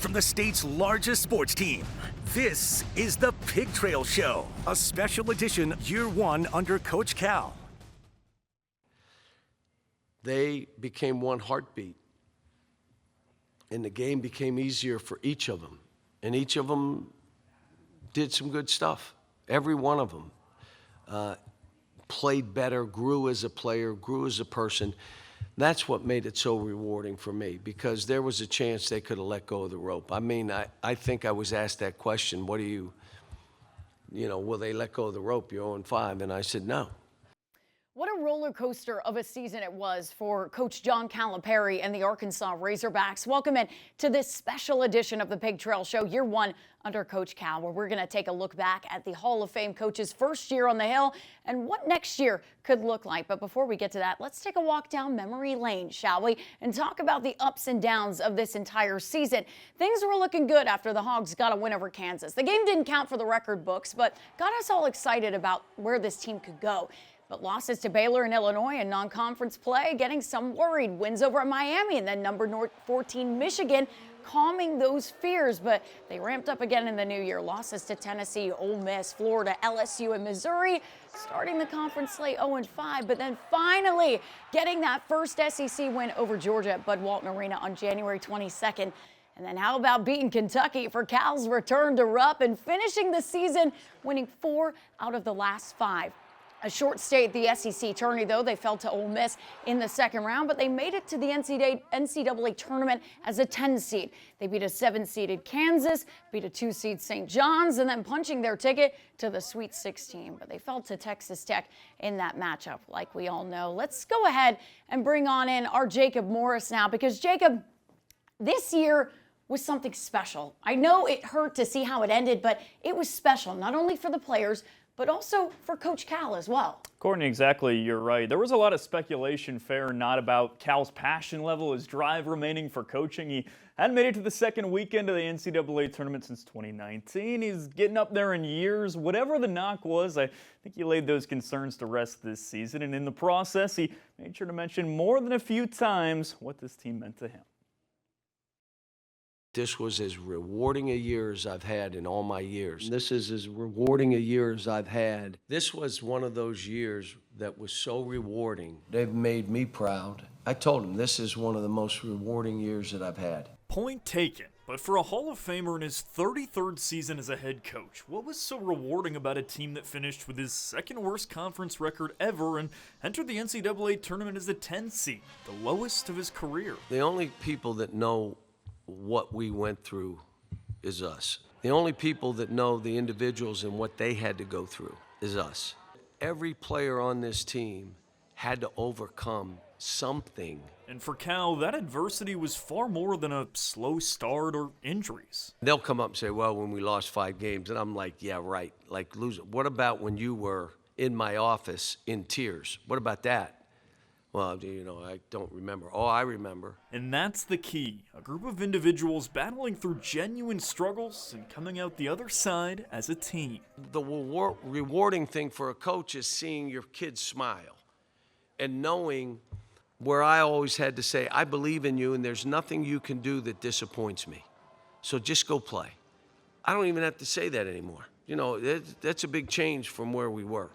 from the state's largest sports team. This is the Pig Trail Show, a special edition year one under Coach Cal. They became one heartbeat, and the game became easier for each of them. And each of them did some good stuff. Every one of them played better, grew as a player, grew as a person. That's what made it so rewarding for me, because there was a chance they could have let go of the rope. I mean, I think I was asked that question, what do you know, will they let go of the rope? You're 0-5. And I said, no. What a roller coaster of a season it was for Coach John Calipari and the Arkansas Razorbacks. Welcome in to this special edition of the Pig Trail Show, year one under Coach Cal, where we're going to take a look back at the Hall of Fame coach's first year on the Hill and what next year could look like. But before we get to that, let's take a walk down memory lane, shall we? And talk about the ups and downs of this entire season. Things were looking good after the Hogs got a win over Kansas. The game didn't count for the record books, but got us all excited about where this team could go. But losses to Baylor and Illinois in non-conference play, getting some worried. Wins over at Miami and then number 14 Michigan, calming those fears. But they ramped up again in the new year. Losses to Tennessee, Ole Miss, Florida, LSU, and Missouri. Starting the conference slate 0-5, but then finally getting that first SEC win over Georgia at Bud Walton Arena on January 22nd. And then how about beating Kentucky for Cal's return to Rupp and finishing the season winning 4 out of the last 5. A short stay at the SEC tourney, though. They fell to Ole Miss in the second round, but they made it to the NCAA tournament as a 10 seed. They beat a 7-seeded Kansas, beat a 2-seed St. John's, and then punching their ticket to the Sweet 16. But they fell to Texas Tech in that matchup, like we all know. Let's go ahead and bring on in our Jacob Morris now, because Jacob, this year was something special. I know it hurt to see how it ended, but it was special, not only for the players, but also for Coach Cal as well. Courtney, exactly, you're right. There was a lot of speculation, fair or not, about Cal's passion level, his drive remaining for coaching. He hadn't made it to the second weekend of the NCAA tournament since 2019. He's getting up there in years. Whatever the knock was, I think he laid those concerns to rest this season. And in the process, he made sure to mention more than a few times what this team meant to him. This was as rewarding a year as I've had in all my years. This is as rewarding a year as I've had. This was one of those years that was so rewarding. They've made me proud. I told them this is one of the most rewarding years that I've had. Point taken. But for a Hall of Famer in his 33rd season as a head coach, what was so rewarding about a team that finished with his second worst conference record ever and entered the NCAA tournament as a 10 seed, the lowest of his career? The only people that know what we went through is us. The only people that know the individuals and what they had to go through is us. Every player on this team had to overcome something. And for Cal, that adversity was far more than a slow start or injuries. They'll come up and say, well, when we lost 5 games, and I'm like, yeah, right, like losing. What about when you were in my office in tears? What about that? Well, you know, I don't remember. Oh, I remember. And that's the key. A group of individuals battling through genuine struggles and coming out the other side as a team. The rewarding thing for a coach is seeing your kids smile and knowing where I always had to say, I believe in you and there's nothing you can do that disappoints me. So just go play. I don't even have to say that anymore. You know, that's a big change from where we were.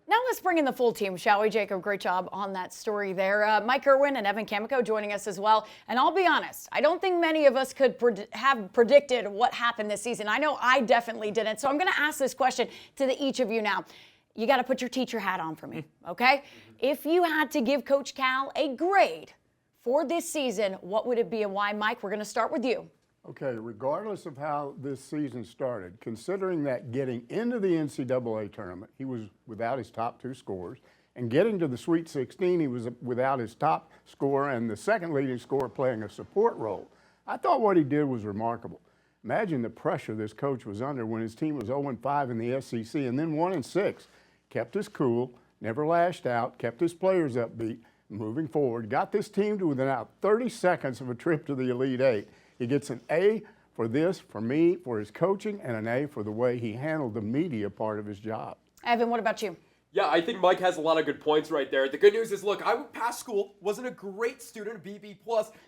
Now let's bring in the full team, shall we? Jacob, great job on that story there. Mike Irwin and Evan Kamiko joining us as well. And I'll be honest, I don't think many of us could have predicted what happened this season. I know I definitely didn't. So I'm going to ask this question to each of you now. You got to put your teacher hat on for me, okay? If you had to give Coach Cal a grade for this season, what would it be and why? Mike, we're going to start with you. Okay, regardless of how this season started, considering that getting into the NCAA tournament, he was without his top 2 scorers, and getting to the Sweet 16, he was without his top scorer and the second leading scorer playing a support role. I thought what he did was remarkable. Imagine the pressure this coach was under when his team was 0-5 in the SEC and then 1-6. Kept his cool, never lashed out, kept his players upbeat, moving forward, got this team to within about 30 seconds of a trip to the Elite Eight. He gets an A for this, for me, for his coaching, and an A for the way he handled the media part of his job. Evan, what about you? Yeah, I think Mike has a lot of good points right there. The good news is, look, I passed school, wasn't a great student, a BB+,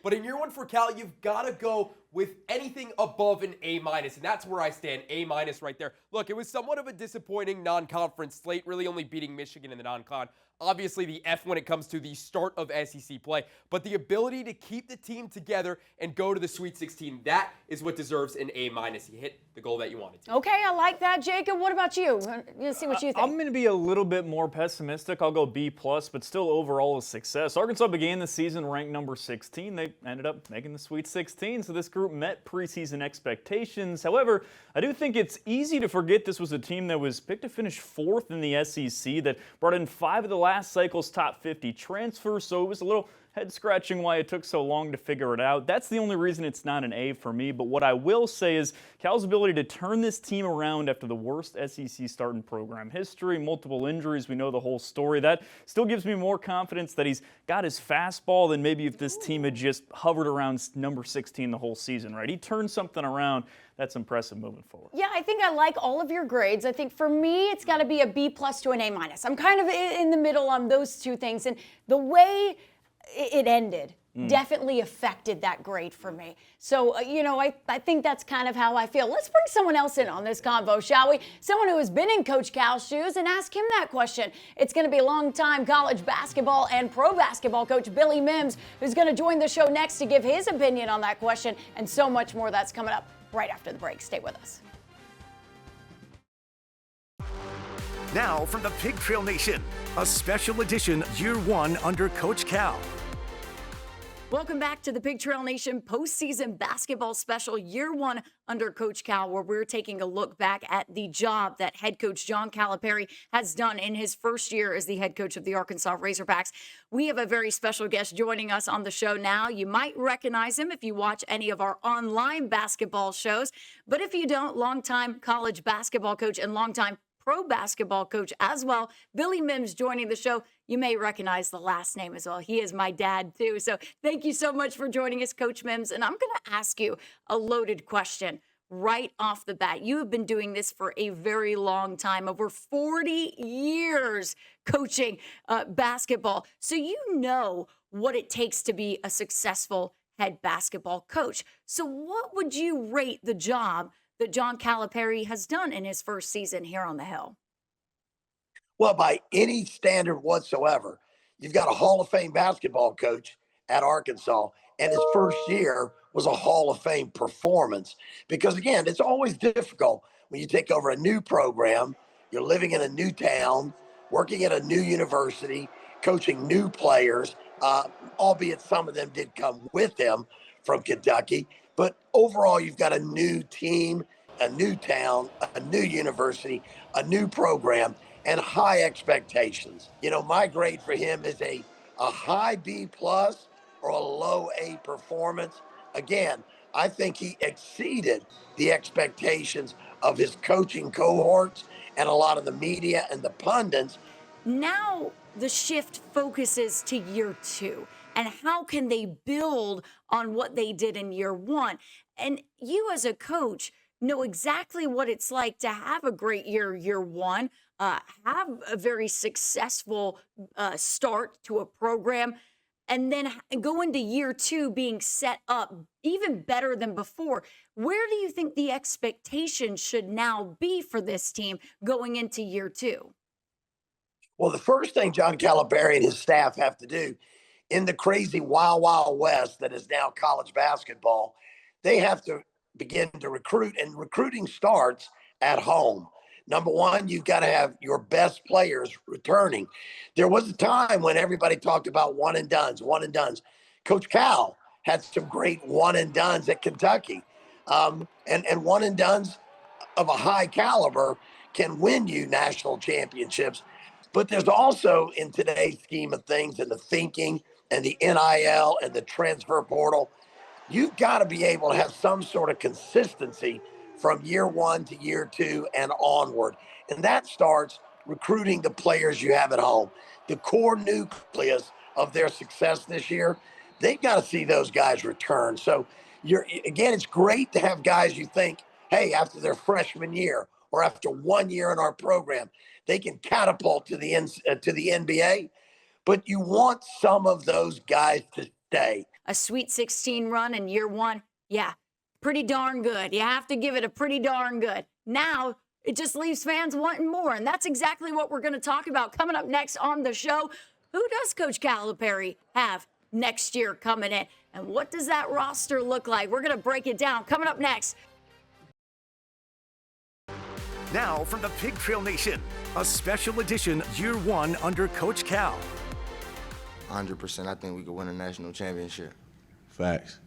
but in year one for Cal, you've got to go with anything above an A-, and that's where I stand, A- right there. Look, it was somewhat of a disappointing non-conference slate, really only beating Michigan in the non-con. Obviously, the F when it comes to the start of SEC play, but the ability to keep the team together and go to the Sweet 16, that is what deserves an A-. You hit the goal that you wanted to. Okay, I like that, Jacob. What about you? Let's see what you think. I'm going to be a little bit more pessimistic. I'll go B+, but still overall a success. Arkansas began the season ranked number 16. They ended up making the Sweet 16, so this group met preseason expectations. However, I do think it's easy to forget this was a team that was picked to finish 4th in the SEC, that brought in 5 of the last cycle's top 50 transfers, so it was a little head-scratching why it took so long to figure it out. That's the only reason it's not an A for me, but what I will say is Cal's ability to turn this team around after the worst SEC start in program history, multiple injuries, we know the whole story. That still gives me more confidence that he's got his fastball than maybe if this team had just hovered around number 16 the whole season, right? He turned something around. That's impressive moving forward. Yeah, I think I like all of your grades. I think for me, it's got to be a B+ to an A-. I'm kind of in the middle on those two things, and the way it ended definitely affected that grade for me. So, I think that's kind of how I feel. Let's bring someone else in on this convo, shall we? Someone who has been in Coach Cal's shoes and ask him that question. It's going to be a longtime college basketball and pro basketball coach, Billy Mims, who's going to join the show next to give his opinion on that question and so much more. That's coming up right after the break. Stay with us. Now from the Pig Trail Nation, a special edition Year 1 under Coach Cal. Welcome back to the Pig Trail Nation postseason basketball special, Year 1 under Coach Cal, where we're taking a look back at the job that head coach John Calipari has done in his first year as the head coach of the Arkansas Razorbacks. We have a very special guest joining us on the show now. You might recognize him if you watch any of our online basketball shows, but if you don't, longtime college basketball coach and longtime pro basketball coach as well, Billy Mims joining the show. You may recognize the last name as well. He is my dad too. So thank you so much for joining us, Coach Mims. And I'm going to ask you a loaded question right off the bat. You have been doing this for a very long time, over 40 years coaching basketball. So you know what it takes to be a successful head basketball coach. So what would you rate the job that John Calipari has done in his first season here on the Hill? Well, by any standard whatsoever, you've got a Hall of Fame basketball coach at Arkansas, and his first year was a Hall of Fame performance. Because again, it's always difficult when you take over a new program, you're living in a new town, working at a new university, coaching new players, albeit some of them did come with him from Kentucky. But overall, you've got a new team, a new town, a new university, a new program, and high expectations. My grade for him is a high B+ or a low A performance. Again, I think he exceeded the expectations of his coaching cohorts and a lot of the media and the pundits. Now the shift focuses to year 2. And how can they build on what they did in year 1? And you as a coach know exactly what it's like to have a great year 1, have a very successful start to a program, and then go into year 2 being set up even better than before. Where do you think the expectation should now be for this team going into year 2? Well, the first thing John Calipari and his staff have to do in the crazy wild, wild west that is now college basketball, they have to begin to recruit, and recruiting starts at home. Number one, you've got to have your best players returning. There was a time when everybody talked about one and dones. Coach Cal had some great one and dones at Kentucky. And one and dones of a high caliber can win you national championships. But there's also, in today's scheme of things, and the thinking and the NIL and the transfer portal, you've got to be able to have some sort of consistency from year 1 to year 2 and onward. And that starts recruiting the players you have at home. The core nucleus of their success this year, they've got to see those guys return. So again, it's great to have guys you think, hey, after their freshman year or after 1 year in our program, they can catapult to the NBA. But you want some of those guys to stay. A Sweet 16 run in year one, yeah, pretty darn good. You have to give it a pretty darn good. Now, it just leaves fans wanting more, and that's exactly what we're going to talk about coming up next on the show. Who does Coach Calipari have next year coming in, and what does that roster look like? We're going to break it down coming up next. Now from the Pig Trail Nation, a special edition year one under Coach Cal. 100%. I think we could win a national championship. Facts.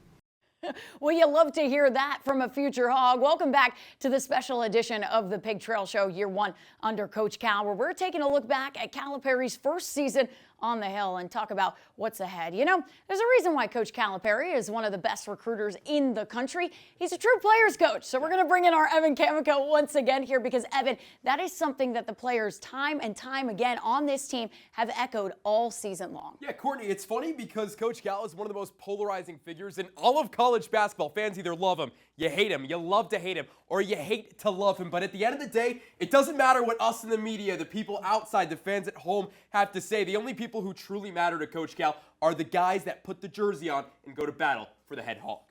Well, you love to hear that from a future Hog. Welcome back to the special edition of the Pig Trail Show, year one under Coach Cal, where we're taking a look back at Calipari's first season on the Hill and talk about what's ahead. You know, there's a reason why Coach Calipari is one of the best recruiters in the country. He's a true players coach. So we're going to bring in our Evan Kamiko once again here because, Evan, that is something that the players time and time again on this team have echoed all season long. Yeah, Courtney, it's funny because Coach Cal is one of the most polarizing figures in all of college basketball. Fans either love him, you hate him, you love to hate him, or you hate to love him. But at the end of the day, it doesn't matter what us in the media, the people outside, the fans at home have to say. The only people who truly matter to Coach Cal are the guys that put the jersey on and go to battle for the head Hawk.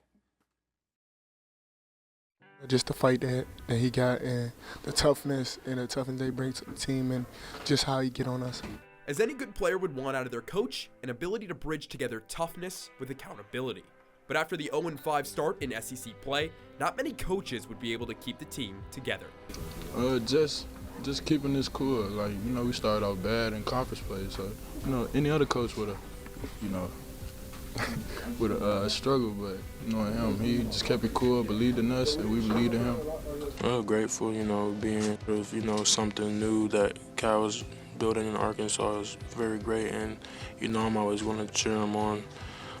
Just the fight that he got and the toughness they bring to the team and just how he get on us. As any good player would want out of their coach, an ability to bridge together toughness with accountability. But after the 0-5 start in SEC play, not many coaches would be able to keep the team together. Just keeping this cool. Like, you know, we started out bad in conference play, so, you know, any other coach would have, you know, would have struggled, but, you know, him, he just kept it cool, believed in us, and we believed in him. Well, grateful, you know, being with, you know, something new that Cal was building in Arkansas is very great, and, you know, I'm always going to cheer him on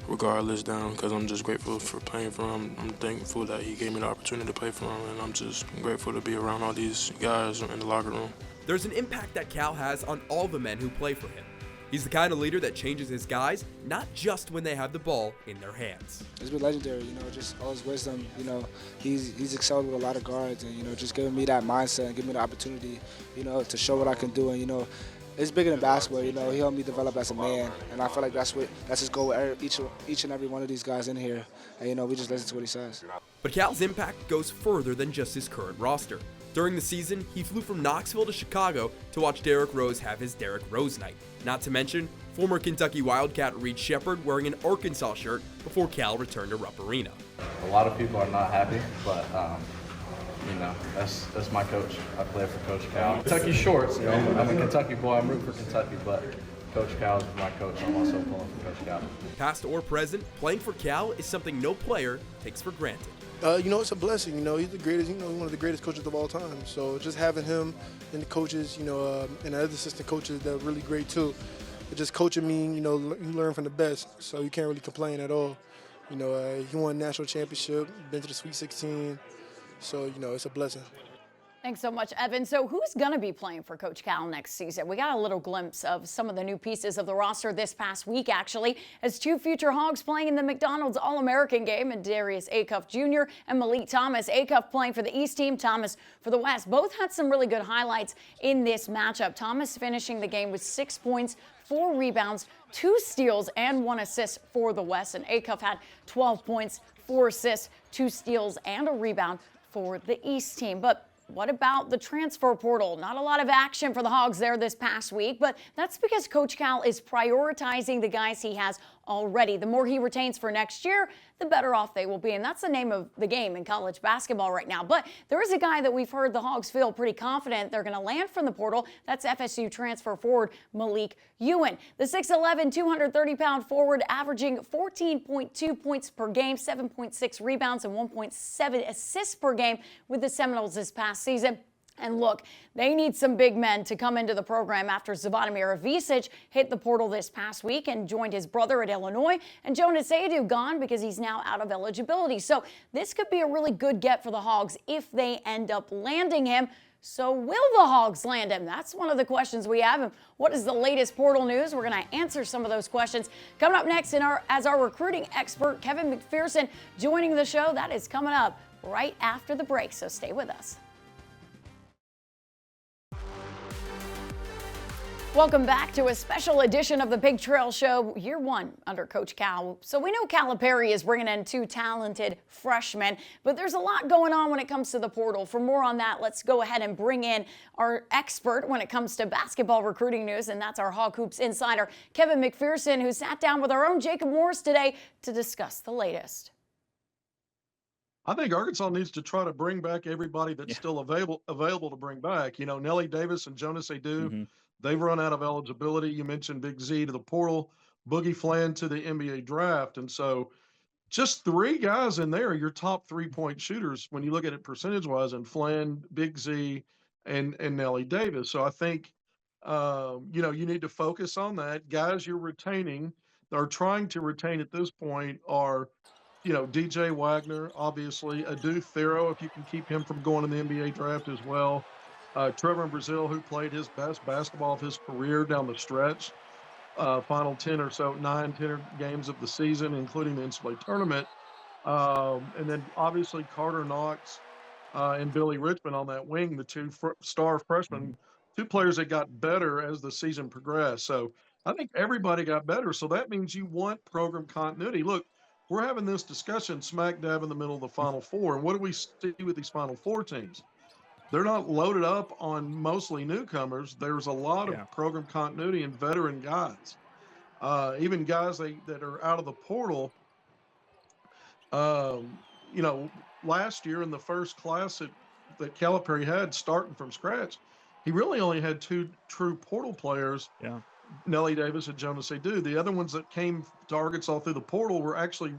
regardless down because I'm just grateful for playing for him. I'm thankful that he gave me the opportunity to play for him, and I'm just grateful to be around all these guys in the locker room. There's an impact that Cal has on all the men who play for him. He's the kind of leader that changes his guys, not just when they have the ball in their hands. It's been legendary, you know, just all his wisdom. You know, he's excelled with a lot of guards, and, you know, just giving me that mindset and giving me the opportunity, you know, to show what I can do. And, you know, it's bigger than basketball, you know. He helped me develop as a man, and I feel like that's his goal with each and every one of these guys in here. And, you know, we just listen to what he says. But Cal's impact goes further than just his current roster. During the season, he flew from Knoxville to Chicago to watch Derrick Rose have his Derrick Rose night. Not to mention, former Kentucky Wildcat Reed Sheppard wearing an Arkansas shirt before Cal returned to Rupp Arena. A lot of people are not happy, but you know, that's my coach. I play for Coach Cal. Kentucky shorts, you know, I'm a Kentucky boy. I'm rooting for Kentucky, but Coach Cal is my coach. I'm also pulling for Coach Cal. Past or present, playing for Cal is something no player takes for granted. You know, it's a blessing. You know, he's the greatest. You know, one of the greatest coaches of all time. So just having him and the coaches, you know, and the other assistant coaches that are really great too. But just coaching me, you know, you learn from the best. So you can't really complain at all. You know, he won a national championship, been to the Sweet 16. So, you know, it's a blessing. Thanks so much, Evan. So who's going to be playing for Coach Cal next season? We got a little glimpse of some of the new pieces of the roster this past week, actually, as two future Hogs playing in the McDonald's All-American game, and Darius Acuff Jr. and Malik Thomas. Acuff playing for the East team, Thomas for the West. Both had some really good highlights in this matchup. Thomas finishing the game with 6 points, 4 rebounds, 2 steals, and 1 assist for the West. And Acuff had 12 points, 4 assists, 2 steals, and a rebound for the East team. But what about the transfer portal? Not a lot of action for the Hogs there this past week, but that's because Coach Cal is prioritizing the guys he has already. The more he retains for next year, the better off they will be. And that's the name of the game in college basketball right now. But there is a guy that we've heard the Hogs feel pretty confident they're going to land from the portal. That's FSU transfer forward Malik Ewan. The 6'11", 230-pound forward averaging 14.2 points per game, 7.6 rebounds, and 1.7 assists per game with the Seminoles this past season. And look, they need some big men to come into the program after Zvonimir Ivisic hit the portal this past week and joined his brother at Illinois, and Jonas Aidoo gone because he's now out of eligibility. So this could be a really good get for the Hogs if they end up landing him. So will the Hogs land him? That's one of the questions we have. And what is the latest portal news? We're going to answer some of those questions. Coming up next as our recruiting expert, Kevin McPherson, joining the show. That is coming up right after the break, so stay with us. Welcome back to a special edition of the Pig Trail Show, year one under Coach Cal. So we know Calipari is bringing in 2 talented freshmen, but there's a lot going on when it comes to the portal. For more on that, let's go ahead and bring in our expert when it comes to basketball recruiting news, and that's our Hog Hoops insider, Kevin McPherson, who sat down with our own Jacob Morris today to discuss the latest. I think Arkansas needs to try to bring back everybody that's still available to bring back. You know, Nelly Davis and Jonas Adu, they've run out of eligibility. You mentioned Big Z to the portal, Boogie Flan to the NBA draft. And so just 3 guys in there, your top 3-point shooters, when you look at it percentage-wise, and Flan, Big Z, and Nelly Davis. So I think, you know, you need to focus on that. Guys you're retaining, or trying to retain at this point, are – you know, DJ Wagner, obviously, Adu Thero, if you can keep him from going in the NBA draft as well. Trevor Brazil, who played his best basketball of his career down the stretch, final 10 or so, 9-10 games of the season, including the NCAA tournament. And then obviously Carter Knox and Billy Richmond on that wing, the 2 star freshmen, 2 players that got better as the season progressed. So I think everybody got better. So that means you want program continuity. Look, we're having this discussion smack dab in the middle of the Final Four. And what do we see with these Final Four teams? They're not loaded up on mostly newcomers. There's a lot of program continuity and veteran guys, even guys that are out of the portal. You know, last year in the first class that Calipari had starting from scratch, he really only had 2 true portal players. Yeah. Nelly Davis and Jonas Adu. The other ones that came to Arkansas through the portal were actually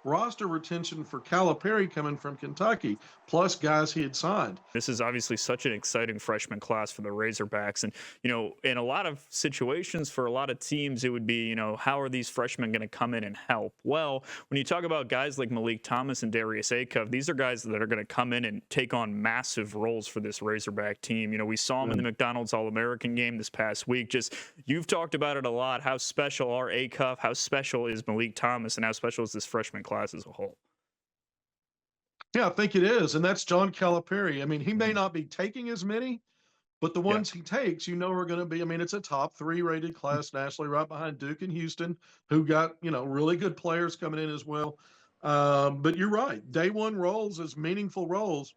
roster retention for Calipari coming from Kentucky, plus guys he had signed. This is obviously such an exciting freshman class for the Razorbacks. And, you know, in a lot of situations for a lot of teams, it would be, you know, how are these freshmen going to come in and help? Well, when you talk about guys like Malik Thomas and Darius Akov, these are guys that are going to come in and take on massive roles for this Razorback team. You know, we saw them in the McDonald's All-American game this past week. Just, you've talked about it a lot. How special are Akov? How special is Malik Thomas? And how special is this freshman class as a whole? Yeah, I think it is. And that's John Calipari. I mean, he may not be taking as many, but the ones he takes, you know, are going to be, I mean, it's a top 3 rated class nationally, right behind Duke and Houston, who got, you know, really good players coming in as well. But you're right. Day 1 roles as meaningful roles.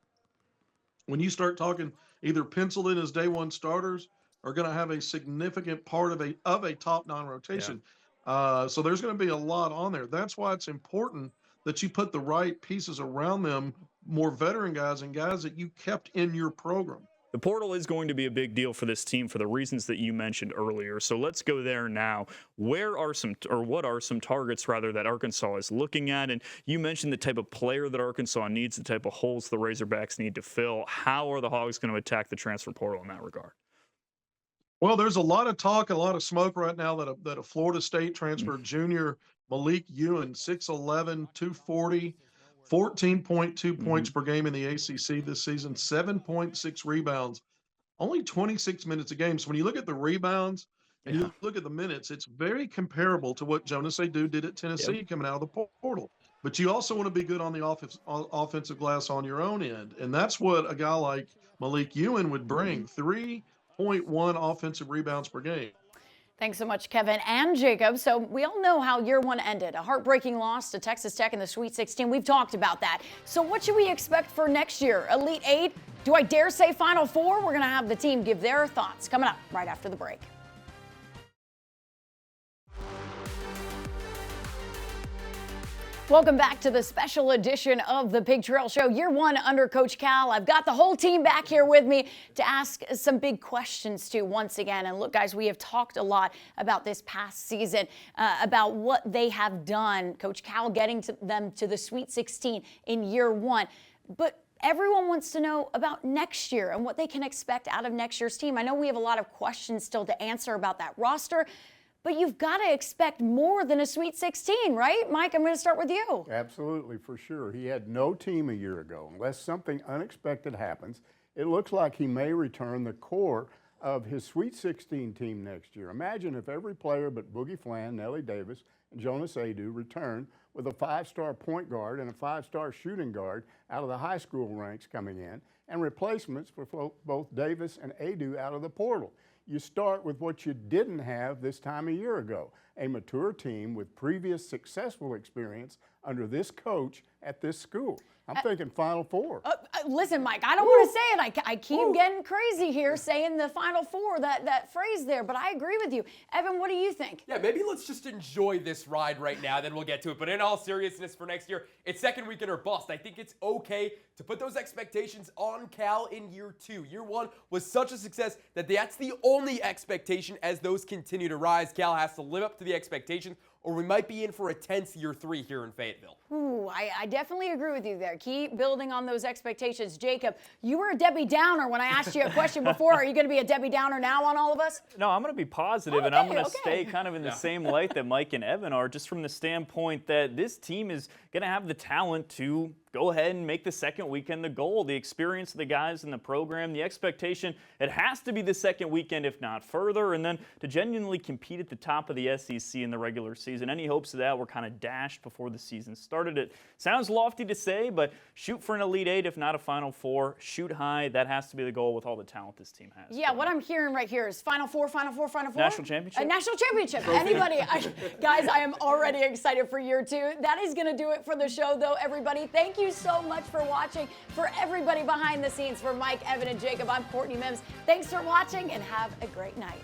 When you start talking either penciled in as day 1 starters, are going to have a significant part of a top 9 rotation. So there's going to be a lot on there. That's why it's important that you put the right pieces around them, more veteran guys and guys that you kept in your program. The portal is going to be a big deal for this team for the reasons that you mentioned earlier. So let's go there now. What are some targets rather that Arkansas is looking at? And you mentioned the type of player that Arkansas needs, the type of holes the Razorbacks need to fill. How are the Hogs going to attack the transfer portal in that regard? Well, there's a lot of talk, a lot of smoke right now that a Florida State transfer junior, Malik Ewan, 6'11", 240, 14.2 points per game in the ACC this season, 7.6 rebounds, only 26 minutes a game. So when you look at the rebounds and you look at the minutes, it's very comparable to what Jonas Adu did at Tennessee coming out of the portal. But you also want to be good on the offensive glass on your own end. And that's what a guy like Malik Ewan would bring, 3.1 offensive rebounds per game. Thanks so much, Kevin and Jacob. So we all know how year 1 ended. A heartbreaking loss to Texas Tech in the Sweet 16. We've talked about that. So what should we expect for next year? Elite 8? Do I dare say Final 4? We're going to have the team give their thoughts coming up right after the break. Welcome back to the special edition of the Pig Trail Show, year 1 under Coach Cal. I've got the whole team back here with me to ask some big questions to once again. And look, guys, we have talked a lot about this past season, about what they have done. Coach Cal getting them to the Sweet 16 in year 1. But everyone wants to know about next year and what they can expect out of next year's team. I know we have a lot of questions still to answer about that roster, but you've got to expect more than a Sweet 16, right? Mike, I'm going to start with you. Absolutely, for sure. He had no team a year ago. Unless something unexpected happens, it looks like he may return the core of his Sweet 16 team next year. Imagine if every player but Boogie Flan, Nelly Davis, and Jonas Adu returned with a 5-star point guard and a 5-star shooting guard out of the high school ranks coming in, and replacements for both Davis and Adu out of the portal. you start with what you didn't have this time a year ago, a mature team with previous successful experience under this coach at this school. I'm thinking Final Four. Listen, Mike, I don't want to say it. I keep getting crazy here saying the Final Four, that phrase there, but I agree with you. Evan, what do you think? Yeah, maybe let's just enjoy this ride right now, then we'll get to it. But in all seriousness, for next year, it's second weekend or bust. I think it's okay to put those expectations on Cal in year 2. Year 1 was such a success that that's the only expectation. As those continue to rise, Cal has to live up to the expectations, or we might be in for a tense year 3 here in Fayetteville. Ooh, I definitely agree with you there. Keep building on those expectations. Jacob, you were a Debbie Downer when I asked you a question before. Are you going to be a Debbie Downer now on all of us? No, I'm going to be positive, and I'm going to stay kind of in the same light that Mike and Evan are, just from the standpoint that this team is going to have the talent to go ahead and make the second weekend the goal. The experience of the guys in the program, the expectation, it has to be the second weekend, if not further, and then to genuinely compete at the top of the SEC in the regular season. Any hopes of that were kind of dashed before the season started. It sounds lofty to say, but shoot for an Elite Eight, if not a Final Four. Shoot high. That has to be the goal with all the talent this team has. Yeah, what I'm hearing right here is Final Four, Final Four, Final Four. National championship? National championship. Anybody? Guys, I am already excited for year 2. That is going to do it for the show, though, everybody. Thank you so much for watching. For everybody behind the scenes, for Mike, Evan, and Jacob, I'm Courtney Mims. Thanks for watching, and have a great night.